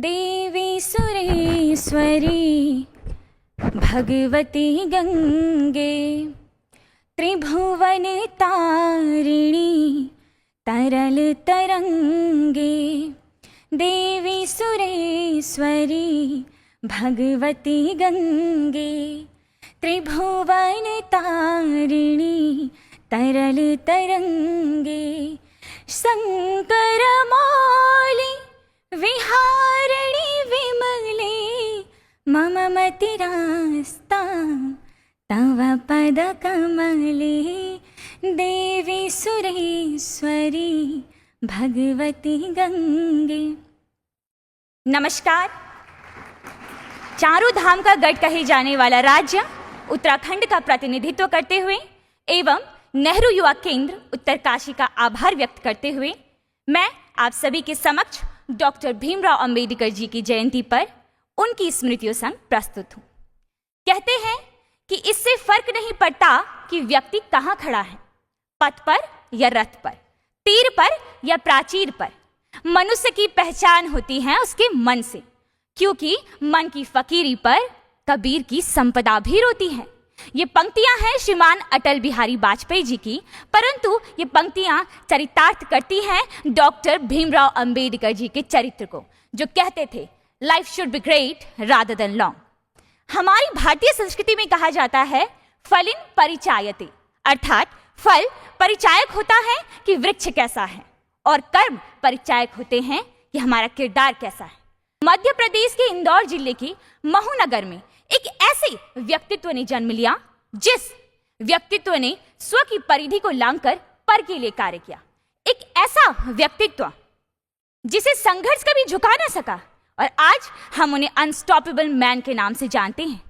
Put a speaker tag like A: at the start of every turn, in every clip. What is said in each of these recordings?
A: देवी सुरेश्वरी भगवती गंगे त्रिभुवन तारिणी तरल तरंगे। देवी सुरेश्वरी भगवती गंगे त्रिभुवन तारिणी तरल तरंगे। शंकर मौली विहारिणी विमले मम मतिरास्ता तव पद कमले। देवी सुरेश्वरी भगवती गंगे। नमस्कार। चारों धाम का गढ़ कहे जाने वाला राज्य उत्तराखंड का प्रतिनिधित्व करते हुए एवं नेहरू युवा केंद्र उत्तरकाशी का आभार व्यक्त करते हुए मैं आप सभी के समक्ष डॉक्टर भीमराव अंबेडकर जी की जयंती पर उनकी स्मृतियों संग प्रस्तुत हूं। कहते हैं कि इससे फर्क नहीं पड़ता कि व्यक्ति कहां खड़ा है, पथ पर या रथ पर, तीर पर या प्राचीर पर। मनुष्य की पहचान होती है उसके मन से, क्योंकि मन की फकीरी पर कबीर की संपदा भी रोती है। ये पंक्तियां हैं श्रीमान अटल बिहारी वाजपेयी जी की, परंतु ये पंक्तियां चरितार्थ करती हैं डॉक्टर भीमराव अंबेडकर जी के चरित्र को, जो कहते थे life should be great rather than long. हमारी भारतीय संस्कृति में कहा जाता है फलिन परिचायते, अर्थात फल परिचायक होता है कि वृक्ष कैसा है, और कर्म परिचायक होते हैं कि हमारा किरदार कैसा है। मध्य प्रदेश के इंदौर जिले के महू नगर में एक ऐसे व्यक्तित्व ने जन्म लिया जिस व्यक्तित्व ने स्व की परिधि को लांघकर पर के लिए कार्य किया। एक ऐसा व्यक्तित्व जिसे संघर्ष कभी झुका ना सका, और आज हम उन्हें अनस्टॉपेबल मैन के नाम से जानते हैं,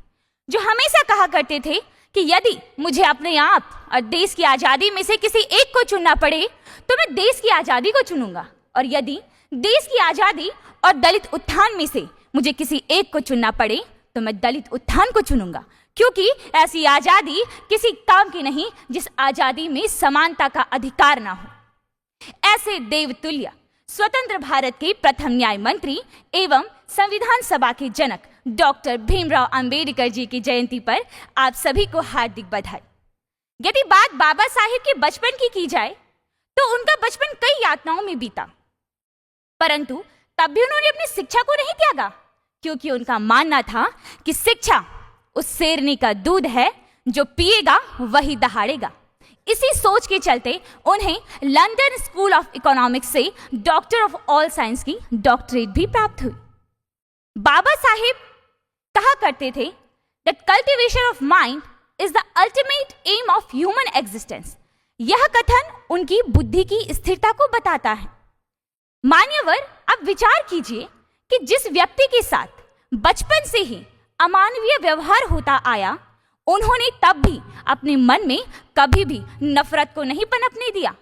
A: जो हमेशा कहा करते थे कि यदि मुझे अपने आप और देश की आजादी में से किसी एक को चुनना पड़े तो मैं देश की आजादी को चुनूंगा, और यदि देश की आजादी और दलित उत्थान में से मुझे किसी एक को चुनना पड़े तो मैं दलित उत्थान को चुनूंगा, क्योंकि ऐसी आजादी किसी काम की नहीं जिस आजादी में समानता का अधिकार ना हो। ऐसे देवतुल्य स्वतंत्र भारत के प्रथम न्याय मंत्री एवं संविधान सभा के जनक डॉक्टर भीमराव अंबेडकर जी की जयंती पर आप सभी को हार्दिक बधाई। यदि बात बाबा साहिब के बचपन की जाए तो उनका बचपन कई यातनाओं में बीता, परंतु तब भी उन्होंने अपनी शिक्षा को नहीं त्यागा, क्योंकि उनका मानना था कि शिक्षा उस शेरनी का दूध है जो पिएगा वही दहाड़ेगा। इसी सोच के चलते उन्हें लंदन स्कूल ऑफ इकोनॉमिक्स से डॉक्टर ऑफ ऑल साइंस की डॉक्टरेट भी प्राप्त हुई। बाबा साहेब कहा करते थे that cultivation of mind is the ultimate aim of human existence. यह कथन उनकी बुद्धि की स्थिरता को बताता है। मान्यवर, अब विचार कीजिए कि जिस व्यक्ति के साथ बचपन से ही अमानवीय व्यवहार होता आया, उन्होंने तब भी अपने मन में कभी भी नफरत को नहीं पनपने दिया।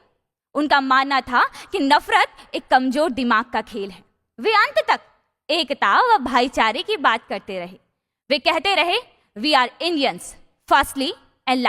A: उनका मानना था कि नफरत एक कमजोर दिमाग का खेल है। वे अंत तक एकता व भाईचारे की बात करते रहे। वे कहते रहे we are Indians firstly and